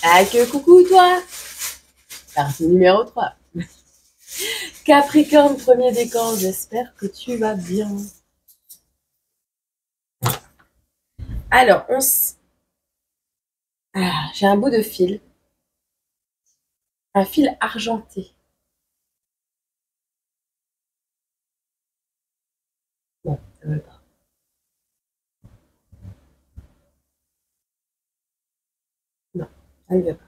Ah que coucou toi. Partie numéro 3. Capricorne, premier décan, j'espère que tu vas bien. Alors, j'ai un bout de fil. Un fil argenté. Bon, ça veut pas. Non, ça ne veut pas.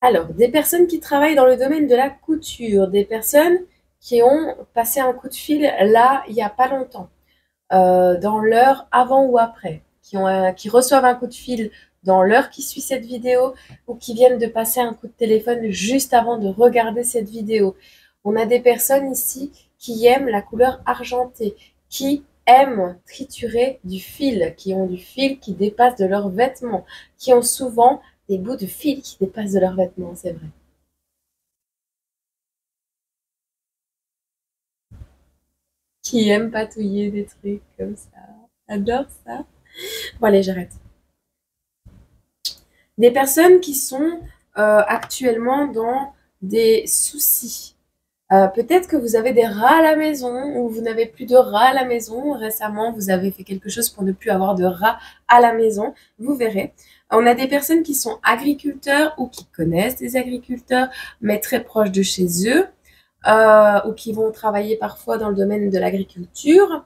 Alors, des personnes qui travaillent dans le domaine de la couture, des personnes qui ont passé un coup de fil là, il n'y a pas longtemps, dans l'heure avant ou après, qui reçoivent un coup de fil dans l'heure qui suit cette vidéo ou qui viennent de passer un coup de téléphone juste avant de regarder cette vidéo. On a des personnes ici qui aiment la couleur argentée, qui aiment triturer du fil, qui ont du fil qui dépasse de leurs vêtements, qui ont souvent des bouts de fil qui dépassent de leurs vêtements, c'est vrai. Qui aiment patouiller des trucs comme ça. J'adore ça. Bon allez, j'arrête. Des personnes qui sont actuellement dans des soucis. Peut-être que vous avez des rats à la maison ou vous n'avez plus de rats à la maison. Récemment, vous avez fait quelque chose pour ne plus avoir de rats à la maison. Vous verrez. On a des personnes qui sont agriculteurs ou qui connaissent des agriculteurs, mais très proches de chez eux, ou qui vont travailler parfois dans le domaine de l'agriculture.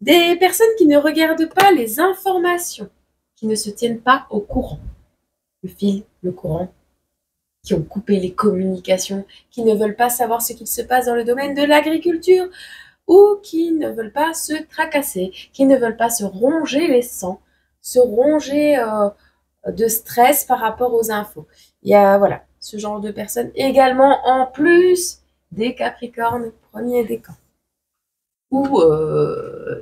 Des personnes qui ne regardent pas les informations, qui ne se tiennent pas au courant. Le fil, le courant, qui ont coupé les communications, qui ne veulent pas savoir ce qu'il se passe dans le domaine de l'agriculture ou qui ne veulent pas se tracasser, qui ne veulent pas se ronger les sangs, se ronger de stress par rapport aux infos. Il y a voilà, ce genre de personnes également en plus des Capricornes, premier décan. Ou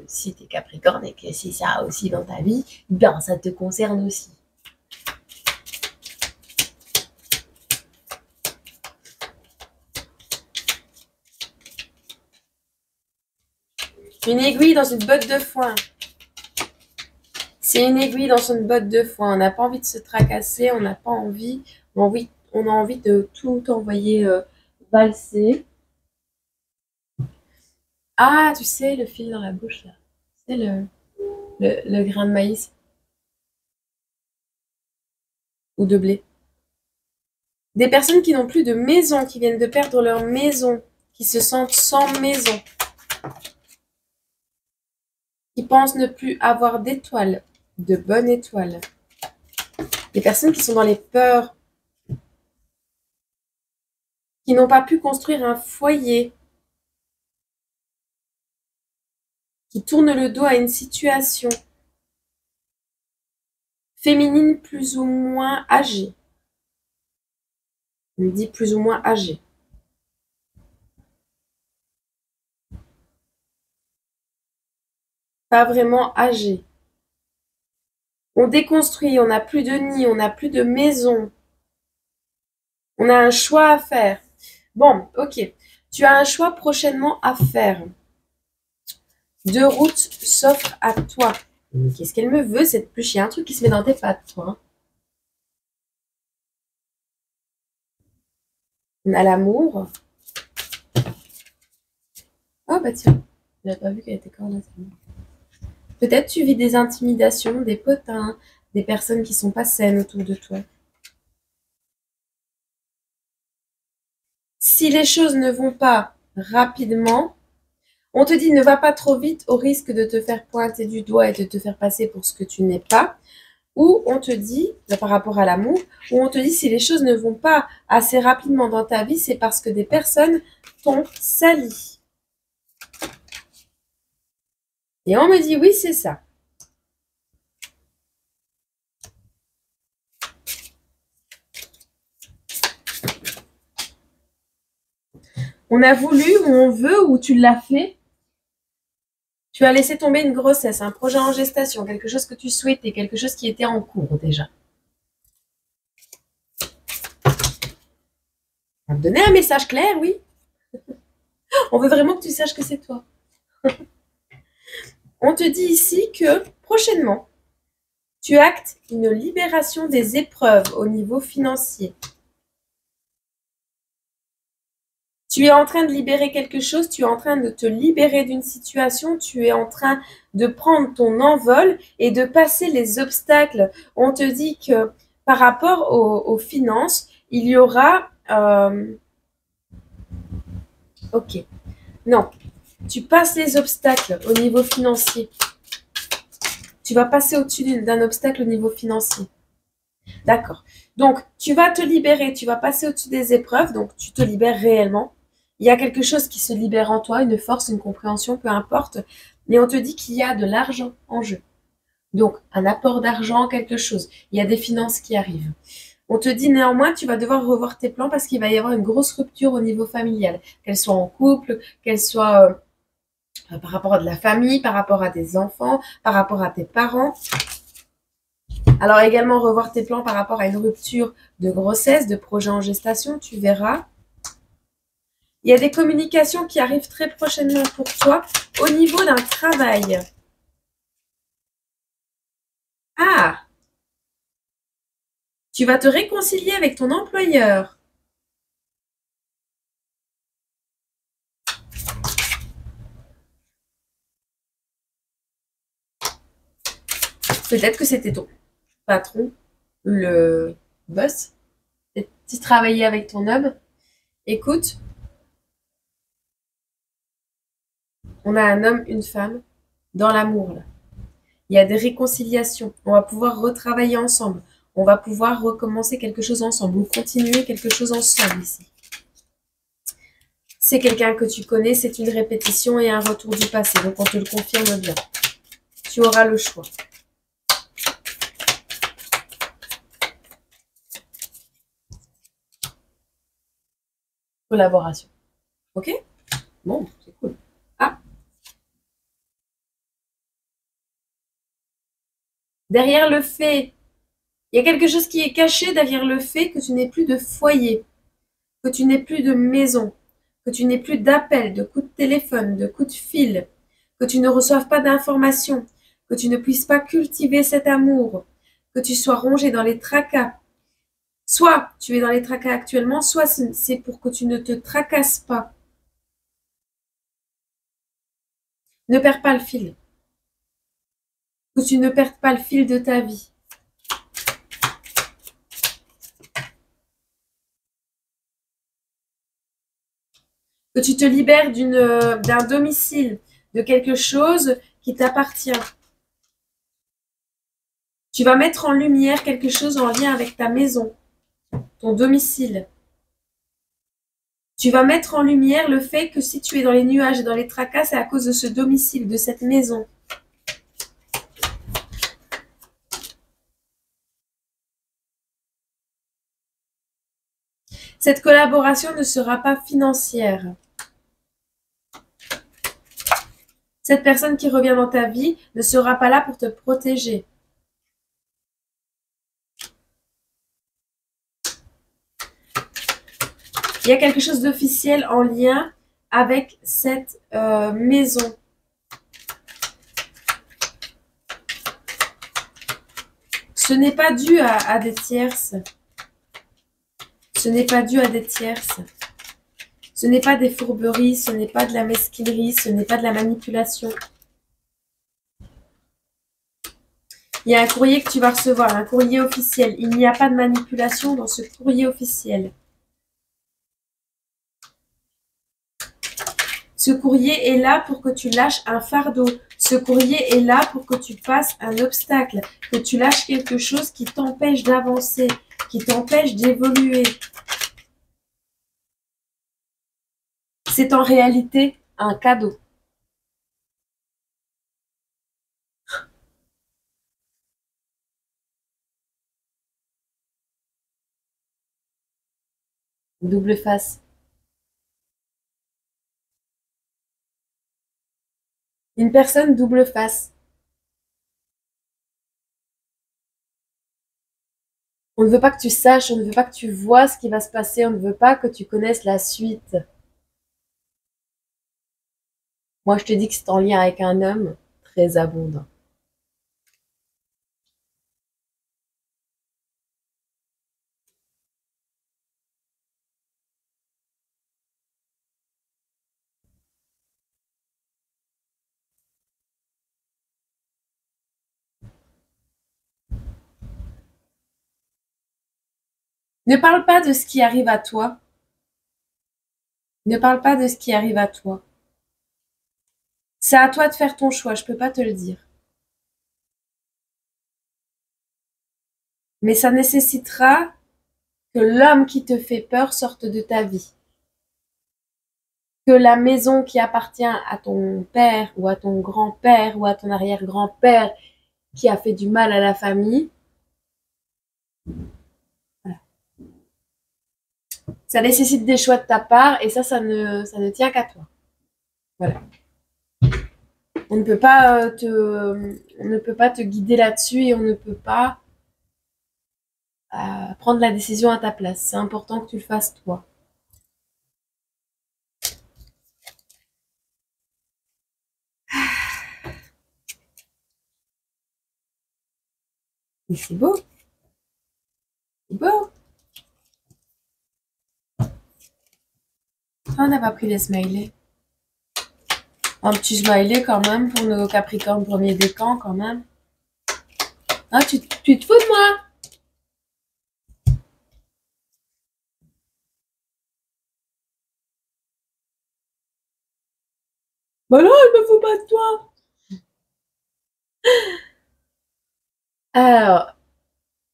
si tu es Capricorne et que c'est ça aussi dans ta vie, ben ça te concerne aussi. Une aiguille dans une botte de foin. C'est une aiguille dans une botte de foin. On n'a pas envie de se tracasser, on n'a pas envie, on a envie de tout envoyer valser. Ah, tu sais, le fil dans la bouche, là. C'est le grain de maïs ou de blé. Des personnes qui n'ont plus de maison, qui viennent de perdre leur maison, qui se sentent sans maison, qui pensent ne plus avoir d'étoiles, de bonnes étoiles. Des personnes qui sont dans les peurs, qui n'ont pas pu construire un foyer, qui tournent le dos à une situation féminine plus ou moins âgée. On dit plus ou moins âgée. Pas vraiment âgée. On déconstruit, on n'a plus de nid, on n'a plus de maison. On a un choix à faire. Bon, ok. Tu as un choix prochainement à faire. Deux routes s'offrent à toi. Mais qu'est-ce qu'elle me veut, cette pluche? Il y a un truc qui se met dans tes pattes, toi. On a l'amour. Oh bah tiens, je n'avais pas vu qu'elle était encore là. Peut-être tu vis des intimidations, des potins, des personnes qui sont pas saines autour de toi. Si les choses ne vont pas rapidement, on te dit ne va pas trop vite au risque de te faire pointer du doigt et de te faire passer pour ce que tu n'es pas. Ou on te dit, par rapport à l'amour, ou on te dit si les choses ne vont pas assez rapidement dans ta vie, c'est parce que des personnes t'ont sali. Et on me dit oui, c'est ça. On a voulu, ou on veut, ou tu l'as fait. Tu as laissé tomber une grossesse, un projet en gestation, quelque chose que tu souhaitais, quelque chose qui était en cours déjà. On te donnait un message clair, oui. On veut vraiment que tu saches que c'est toi. On te dit ici que prochainement, tu actes une libération des épreuves au niveau financier. Tu es en train de libérer quelque chose, tu es en train de te libérer d'une situation, tu es en train de prendre ton envol et de passer les obstacles. On te dit que par rapport aux finances, il y aura... ok. Non, tu passes les obstacles au niveau financier. Tu vas passer au-dessus d'un obstacle au niveau financier. D'accord. Donc, tu vas te libérer, tu vas passer au-dessus des épreuves, donc tu te libères réellement. Il y a quelque chose qui se libère en toi, une force, une compréhension, peu importe. Mais on te dit qu'il y a de l'argent en jeu. Donc, un apport d'argent, quelque chose. Il y a des finances qui arrivent. On te dit néanmoins, tu vas devoir revoir tes plans parce qu'il va y avoir une grosse rupture au niveau familial. Qu'elle soit en couple, qu'elle soit par rapport à de la famille, par rapport à des enfants, par rapport à tes parents. Alors également revoir tes plans par rapport à une rupture de grossesse, de projet en gestation, tu verras. Il y a des communications qui arrivent très prochainement pour toi au niveau d'un travail. Ah, tu vas te réconcilier avec ton employeur. Peut-être que c'était ton patron, le boss. Tu travaillais avec ton homme. Écoute, on a un homme, une femme dans l'amour là. Il y a des réconciliations. On va pouvoir retravailler ensemble. On va pouvoir recommencer quelque chose ensemble ou continuer quelque chose ensemble ici. C'est quelqu'un que tu connais, c'est une répétition et un retour du passé. Donc, on te le confirme bien. Tu auras le choix. Collaboration. Ok? Bon, c'est cool. Ah. Derrière le fait, il y a quelque chose qui est caché derrière le fait que tu n'aies plus de foyer, que tu n'aies plus de maison, que tu n'aies plus d'appels, de coups de téléphone, de coups de fil, que tu ne reçoives pas d'informations, que tu ne puisses pas cultiver cet amour, que tu sois rongé dans les tracas. Soit tu es dans les tracas actuellement, soit c'est pour que tu ne te tracasses pas. Ne perds pas le fil. Que tu ne perdes pas le fil de ta vie. Que tu te libères d'un domicile, de quelque chose qui t'appartient. Tu vas mettre en lumière quelque chose en lien avec ta maison, ton domicile. Tu vas mettre en lumière le fait que si tu es dans les nuages et dans les tracas, c'est à cause de ce domicile, de cette maison. Cette collaboration ne sera pas financière. Cette personne qui revient dans ta vie ne sera pas là pour te protéger. Il y a quelque chose d'officiel en lien avec cette maison. Ce n'est pas dû à des tierces. Ce n'est pas dû à des tierces. Ce n'est pas des fourberies, ce n'est pas de la mesquinerie, ce n'est pas de la manipulation. Il y a un courrier que tu vas recevoir, un courrier officiel. Il n'y a pas de manipulation dans ce courrier officiel. Ce courrier est là pour que tu lâches un fardeau. Ce courrier est là pour que tu passes un obstacle, que tu lâches quelque chose qui t'empêche d'avancer, qui t'empêche d'évoluer. C'est en réalité un cadeau. Double face. Une personne double face. On ne veut pas que tu saches, on ne veut pas que tu vois ce qui va se passer, on ne veut pas que tu connaisses la suite. Moi, je te dis que c'est en lien avec un homme, très abondant. Ne parle pas de ce qui arrive à toi. Ne parle pas de ce qui arrive à toi. C'est à toi de faire ton choix, je peux pas te le dire. Mais ça nécessitera que l'homme qui te fait peur sorte de ta vie. Que la maison qui appartient à ton père ou à ton grand-père ou à ton arrière-grand-père qui a fait du mal à la famille, voilà. Ça nécessite des choix de ta part et ça ne tient qu'à toi. Voilà. On ne peut pas te guider là-dessus et on ne peut pas prendre la décision à ta place. C'est important que tu le fasses toi. Mais c'est beau. C'est beau. On n'a pas pris les smileys. Un petit smiley quand même pour nos Capricornes premier décan quand même. Ah, tu te fous de moi? Bah non, elle me fout pas de toi. Alors,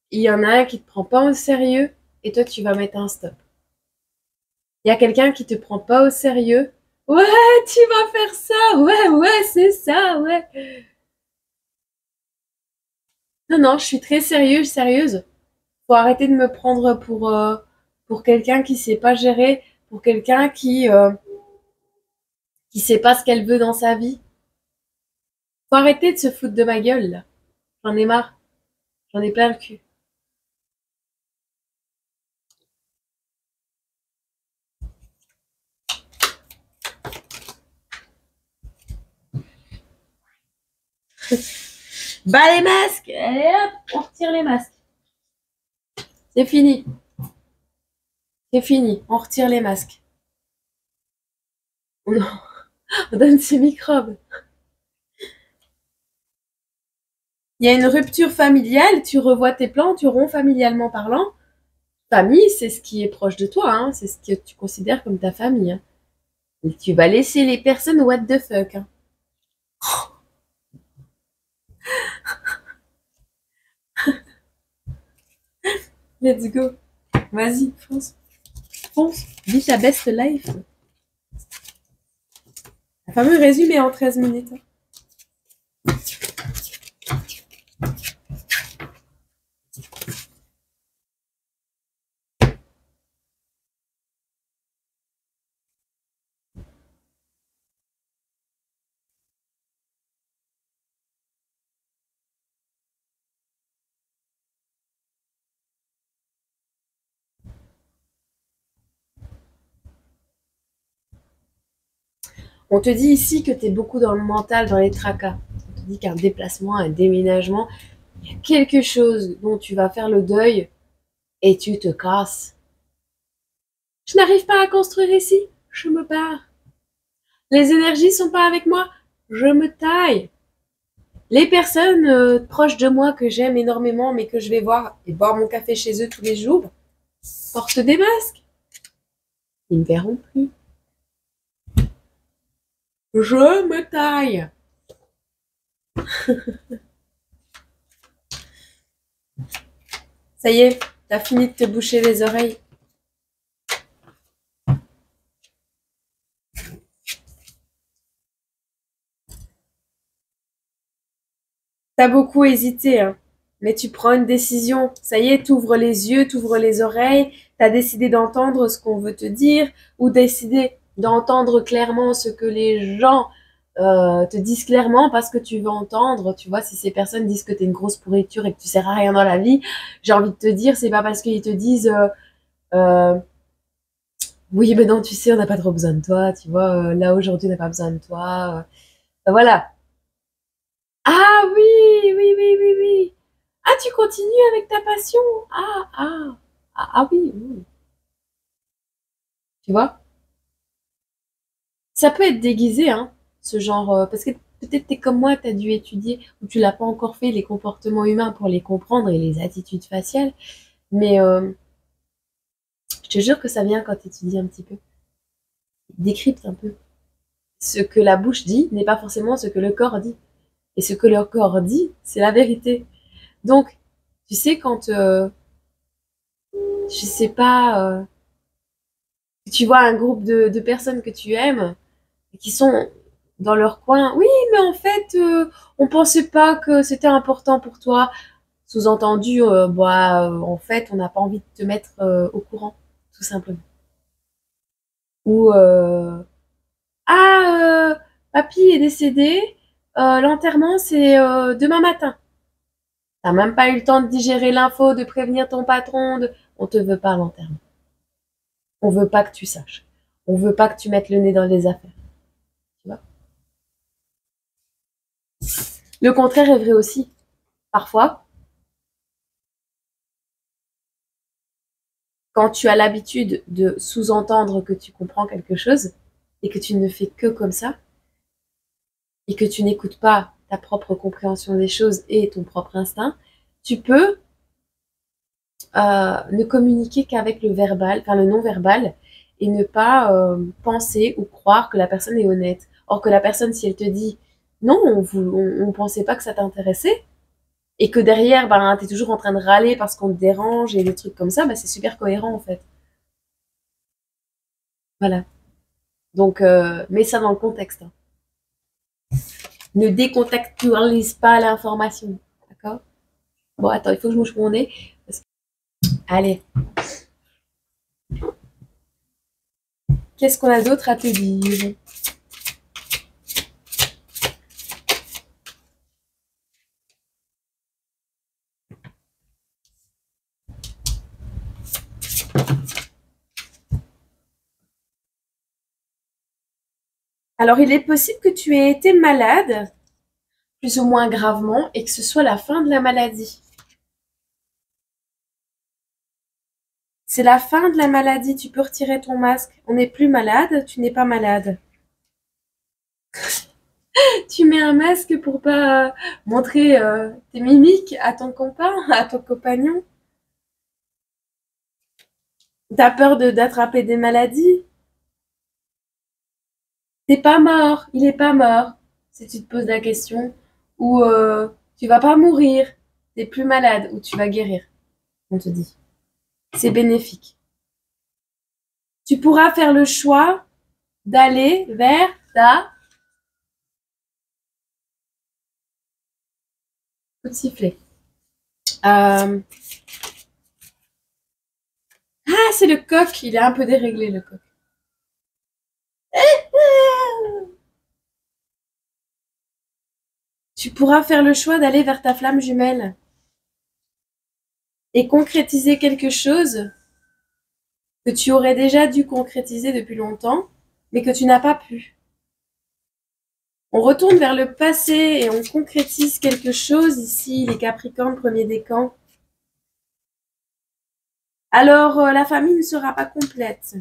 il y en a un qui te prend pas au sérieux et toi tu vas mettre un stop. Il y a quelqu'un qui te prend pas au sérieux. Ouais, tu vas faire ça. Ouais, c'est ça, ouais. Non, non, je suis très sérieuse. Faut arrêter de me prendre pour quelqu'un qui sait pas gérer, pour quelqu'un qui sait pas ce qu'elle veut dans sa vie. Faut arrêter de se foutre de ma gueule, là. J'en ai marre. J'en ai plein le cul. Bah les masques! Allez hop, on retire les masques. C'est fini. C'est fini. On retire les masques. On donne ces microbes. Il y a une rupture familiale, tu revois tes plans, tu romps familialement parlant. Famille, c'est ce qui est proche de toi, hein. C'est ce que tu considères comme ta famille, hein. Et tu vas laisser les personnes what the fuck, hein. Let's go. Vas-y, fonce. Fonce. Vis ta best life. Un fameux résumé en 13 minutes. On te dit ici que tu es beaucoup dans le mental, dans les tracas. On te dit qu'un déplacement, un déménagement, il y a quelque chose dont tu vas faire le deuil et tu te casses. Je n'arrive pas à construire ici, je me barre. Les énergies sont pas avec moi, je me taille. Les personnes proches de moi que j'aime énormément mais que je vais voir et boire mon café chez eux tous les jours portent des masques. Ils ne verront plus. Je me taille. Ça y est, t'as fini de te boucher les oreilles. T'as beaucoup hésité, hein, mais tu prends une décision. Ça y est, t'ouvres les yeux, t'ouvres les oreilles. T'as décidé d'entendre ce qu'on veut te dire ou décidé d'entendre clairement ce que les gens te disent clairement parce que tu veux entendre. Tu vois, si ces personnes disent que t'es une grosse pourriture et que tu sers à rien dans la vie, j'ai envie de te dire, c'est pas parce qu'ils te disent euh, oui, mais non, tu sais, on n'a pas trop besoin de toi. Tu vois, là aujourd'hui, on n'a pas besoin de toi. Voilà. tu continues avec ta passion. Ah oui, oui. Tu vois? Ça peut être déguisé, hein, ce genre, parce que peut-être t'es comme moi, t'as dû étudier, ou tu l'as pas encore fait, les comportements humains pour les comprendre et les attitudes faciales, mais je te jure que ça vient quand tu étudies un petit peu. Décrypte un peu. Ce que la bouche dit n'est pas forcément ce que le corps dit. Et ce que le corps dit, c'est la vérité. Donc, tu sais, quand, je sais pas, tu vois un groupe de personnes que tu aimes, qui sont dans leur coin, oui, mais en fait, on pensait pas que c'était important pour toi. Sous-entendu, en fait, on n'a pas envie de te mettre au courant, tout simplement. Ou, papy est décédé, l'enterrement, c'est demain matin. T'as même pas eu le temps de digérer l'info, de prévenir ton patron, on te veut pas à l'enterrement. On veut pas que tu saches. On veut pas que tu mettes le nez dans les affaires. Tu vois? Le contraire est vrai aussi. Parfois, quand tu as l'habitude de sous-entendre que tu comprends quelque chose et que tu ne fais que comme ça et que tu n'écoutes pas ta propre compréhension des choses et ton propre instinct, tu peux ne communiquer qu'avec le verbal, enfin le non-verbal, et ne pas penser ou croire que la personne est honnête. Or que la personne, si elle te dit non, on pensait pas que ça t'intéressait, et que derrière, ben, t'es toujours en train de râler parce qu'on te dérange et des trucs comme ça, ben, c'est super cohérent en fait. Voilà. Donc, mets ça dans le contexte, hein. Ne décontextualise pas l'information. D'accord? Bon, attends, il faut que je mouche mon nez. Allez. Qu'est-ce qu'on a d'autre à te dire? Alors, il est possible que tu aies été malade, plus ou moins gravement, et que ce soit la fin de la maladie. C'est la fin de la maladie, tu peux retirer ton masque. On n'est plus malade, tu n'es pas malade. Tu mets un masque pour pas montrer tes mimiques à ton copain, à ton compagnon. T'as peur d'attraper des maladies. T'es pas mort, il est pas mort, si tu te poses la question. Ou tu vas pas mourir, t'es plus malade, ou tu vas guérir, on te dit. C'est bénéfique. Tu pourras faire le choix d'aller vers ta coup de sifflet. Ah, c'est le coq, il est un peu déréglé, le coq. Tu pourras faire le choix d'aller vers ta flamme jumelle et concrétiser quelque chose que tu aurais déjà dû concrétiser depuis longtemps, mais que tu n'as pas pu. On retourne vers le passé et on concrétise quelque chose. Ici, les Capricornes, premier décan. Alors, la famille ne sera pas complète.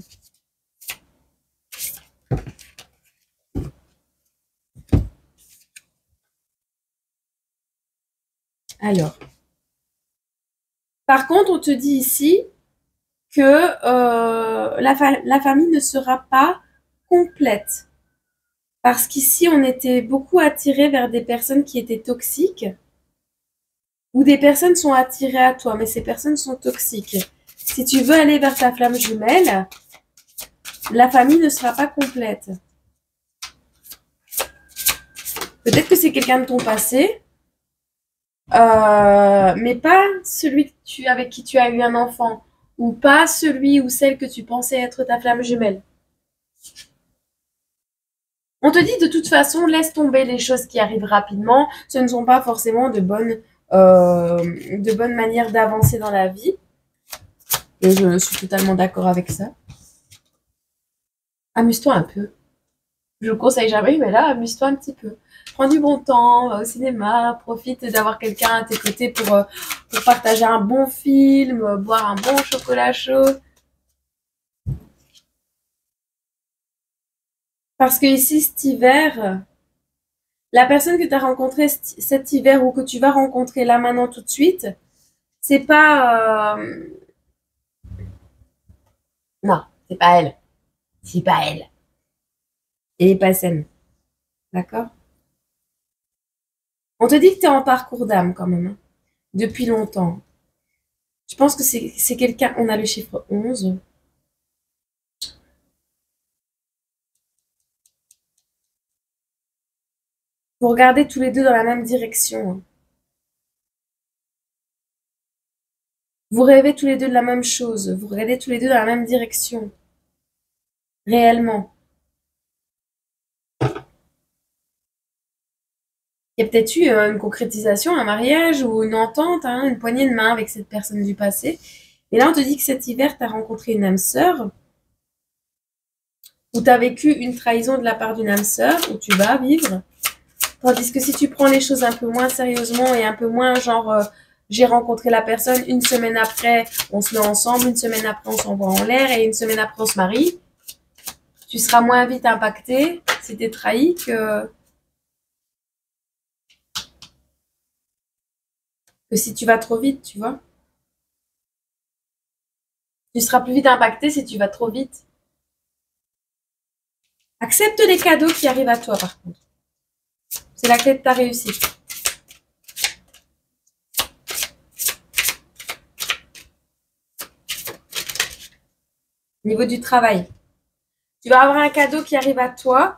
Alors, par contre, on te dit ici que la famille ne sera pas complète. Parce qu'ici, on était beaucoup attirés vers des personnes qui étaient toxiques, ou des personnes sont attirées à toi, mais ces personnes sont toxiques. Si tu veux aller vers ta flamme jumelle, la famille ne sera pas complète. Peut-être que c'est quelqu'un de ton passé, mais pas celui avec qui tu as eu un enfant, ou pas celui ou celle que tu pensais être ta flamme jumelle. On te dit de toute façon, laisse tomber les choses qui arrivent rapidement. Ce ne sont pas forcément de bonnes manières d'avancer dans la vie. Et je suis totalement d'accord avec ça. Amuse-toi un peu. Je le conseille jamais, mais là, amuse-toi un petit peu. Prends du bon temps, va au cinéma, profite d'avoir quelqu'un à tes côtés pour partager un bon film, boire un bon chocolat chaud. Parce que ici, cet hiver, la personne que tu as rencontrée cet hiver ou que tu vas rencontrer là maintenant tout de suite, c'est pas... Non, c'est pas elle. C'est pas elle. Elle est pas saine. D'accord? On te dit que tu es en parcours d'âme quand même, hein, depuis longtemps. Je pense que c'est quelqu'un... On a le chiffre 11. Vous regardez tous les deux dans la même direction, hein. Vous rêvez tous les deux de la même chose. Vous regardez tous les deux dans la même direction. Réellement. Il y a peut-être eu une concrétisation, un mariage ou une entente, hein, une poignée de main avec cette personne du passé. Et là, on te dit que cet hiver, tu as rencontré une âme sœur, ou tu as vécu une trahison de la part d'une âme sœur, où tu vas vivre. Tandis que si tu prends les choses un peu moins sérieusement et un peu moins genre, j'ai rencontré la personne, une semaine après, on se met ensemble, une semaine après, on s'envoie en l'air, et une semaine après, on se marie, tu seras moins vite impacté si tu es trahi que si tu vas trop vite, tu vois. Tu seras plus vite impacté si tu vas trop vite. Accepte les cadeaux qui arrivent à toi, par contre. C'est la clé de ta réussite. Niveau du travail. Tu vas avoir un cadeau qui arrive à toi.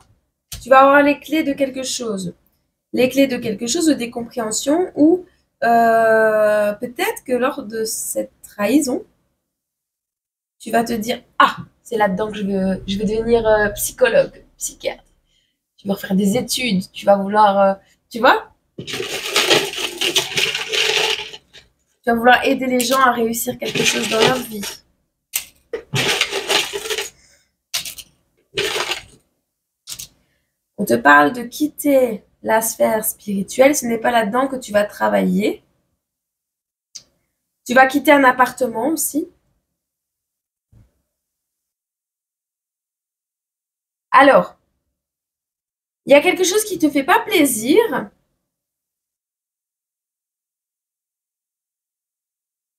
Tu vas avoir les clés de quelque chose. Les clés de quelque chose, de des compréhensions ou peut-être que lors de cette trahison, tu vas te dire « Ah, c'est là-dedans que je veux devenir psychologue, psychiatre. » Tu vas faire des études, tu vas vouloir, tu vois, tu vas vouloir aider les gens à réussir quelque chose dans leur vie. On te parle de quitter la sphère spirituelle, ce n'est pas là-dedans que tu vas travailler. Tu vas quitter un appartement aussi. Alors, il y a quelque chose qui ne te fait pas plaisir.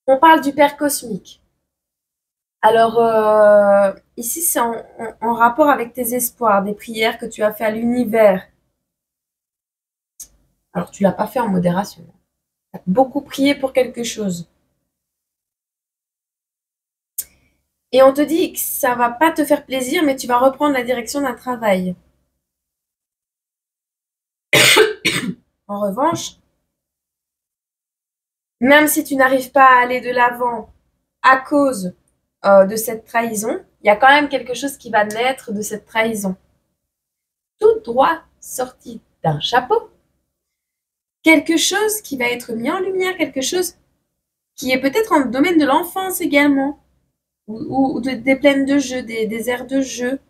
On parle du Père cosmique. Alors, ici, c'est en rapport avec tes espoirs, des prières que tu as fait à l'univers. Alors, tu l'as pas fait en modération. Tu as beaucoup prié pour quelque chose. Et on te dit que ça va pas te faire plaisir, mais tu vas reprendre la direction d'un travail. En revanche, même si tu n'arrives pas à aller de l'avant à cause de cette trahison, il y a quand même quelque chose qui va naître de cette trahison. Tout droit sorti d'un chapeau. Quelque chose qui va être mis en lumière, quelque chose qui est peut-être en domaine de l'enfance également, ou des plaines de jeu, des aires de jeu.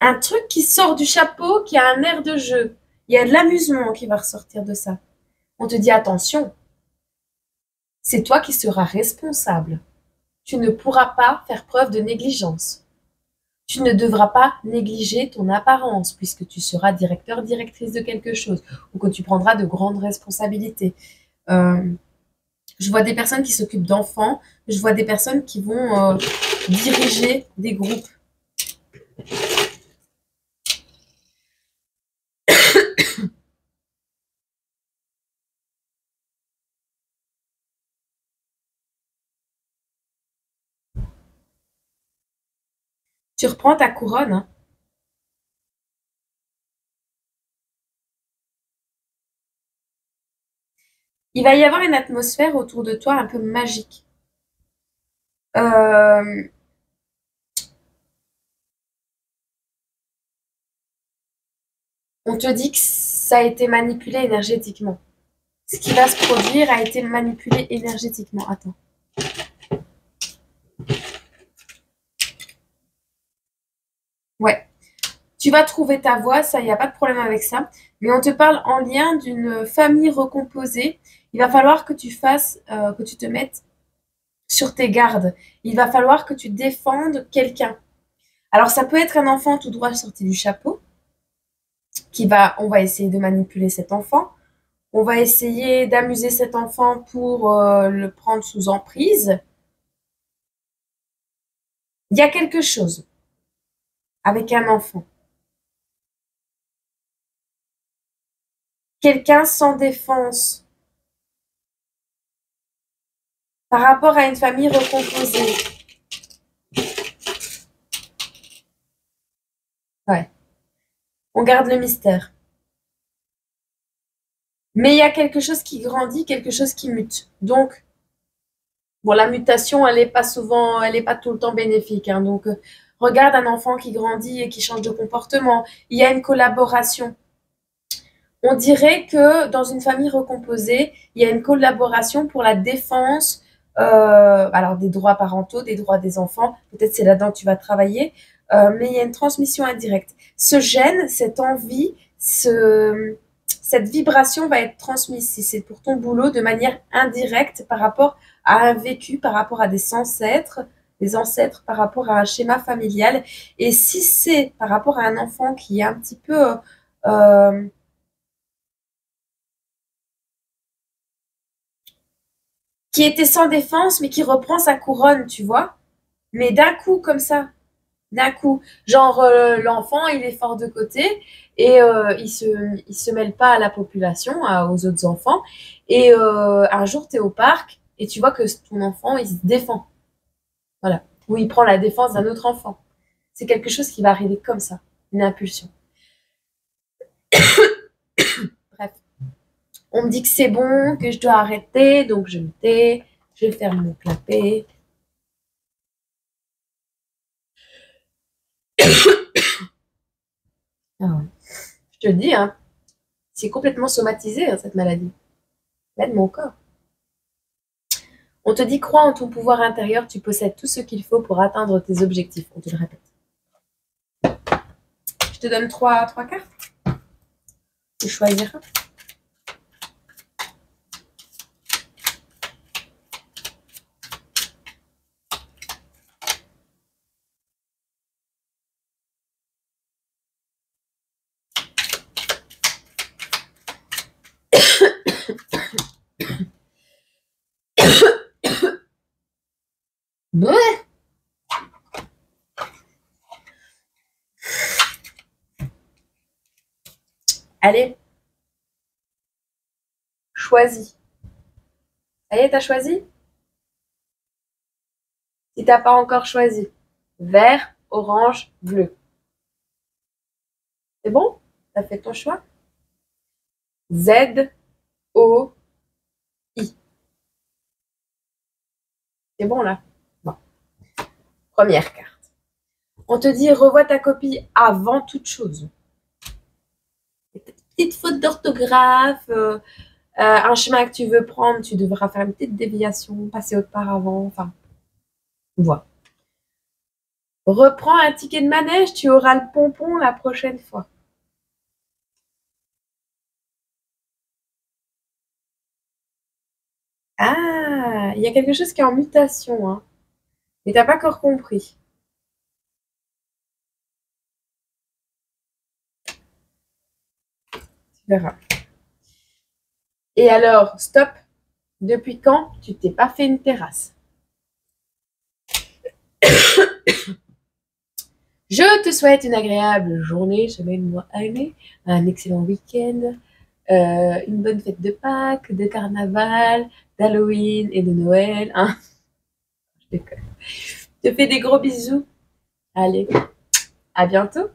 Un truc qui sort du chapeau, qui a un air de jeu. Il y a de l'amusement qui va ressortir de ça. On te dit attention, c'est toi qui seras responsable. Tu ne pourras pas faire preuve de négligence. Tu ne devras pas négliger ton apparence puisque tu seras directeur, directrice de quelque chose ou que tu prendras de grandes responsabilités. Je vois des personnes qui s'occupent d'enfants, je vois des personnes qui vont diriger des groupes. Tu reprends ta couronne, hein. Il va y avoir une atmosphère autour de toi un peu magique. On te dit que ça a été manipulé énergétiquement. Ce qui va se produire a été manipulé énergétiquement. Attends. Ouais. Tu vas trouver ta voie, ça, il n'y a pas de problème avec ça. Mais on te parle en lien d'une famille recomposée. Il va falloir que tu fasses, que tu te mettes sur tes gardes. Il va falloir que tu défendes quelqu'un. Alors, ça peut être un enfant tout droit sorti du chapeau, on va essayer de manipuler cet enfant. On va essayer d'amuser cet enfant pour le prendre sous emprise. Il y a quelque chose avec un enfant. Quelqu'un sans défense par rapport à une famille recomposée. Ouais. On garde le mystère. Mais il y a quelque chose qui grandit, quelque chose qui mute. Donc, bon, la mutation, elle n'est pas souvent, elle n'est pas tout le temps bénéfique, hein. Donc, regarde un enfant qui grandit et qui change de comportement. Il y a une collaboration. On dirait que dans une famille recomposée, il y a une collaboration pour la défense, alors des droits parentaux, des droits des enfants. Peut-être c'est là-dedans que tu vas travailler, mais il y a une transmission indirecte. Ce gène, cette envie, cette vibration va être transmise, si c'est pour ton boulot, de manière indirecte par rapport à un vécu, par rapport à des ancêtres par rapport à un schéma familial. Et si c'est par rapport à un enfant qui est un petit peu euh, qui était sans défense, mais qui reprend sa couronne, tu vois. Mais d'un coup, comme ça, d'un coup, genre l'enfant, il est fort de côté et il se mêle pas à la population, aux autres enfants. Et un jour, tu es au parc et tu vois que ton enfant, il se défend. Voilà. Ou il prend la défense d'un autre enfant. C'est quelque chose qui va arriver comme ça, une impulsion. Bref. On me dit que c'est bon, que je dois arrêter, donc je me tais, je ferme mon clapet. Ah ouais. Je te le dis, hein, c'est complètement somatisé, hein, cette maladie. Là de mon corps. On te dit, crois en ton pouvoir intérieur, tu possèdes tout ce qu'il faut pour atteindre tes objectifs. On te le répète. Je te donne trois cartes. Tu choisiras. Ouais. Allez, choisis. Ça y est, t'as choisi? Si t'as pas encore choisi, vert, orange, bleu. C'est bon? T'as fait ton choix? Z, O, I. C'est bon là? Bon. Première carte. On te dit, revois ta copie avant toute chose. Petite faute d'orthographe, un chemin que tu veux prendre, tu devras faire une petite déviation, passer auparavant, enfin, voilà. Reprends un ticket de manège, tu auras le pompon la prochaine fois. Ah, il y a quelque chose qui est en mutation, hein. Mais t'as pas encore compris. Tu verras. Et alors, stop. Depuis quand tu t'es pas fait une terrasse? Je te souhaite une agréable journée, semaine, mois, année, un excellent week-end, une bonne fête de Pâques, de Carnaval, d'Halloween et de Noël. Hein. Je déconne. Je te fais des gros bisous. Allez, à bientôt.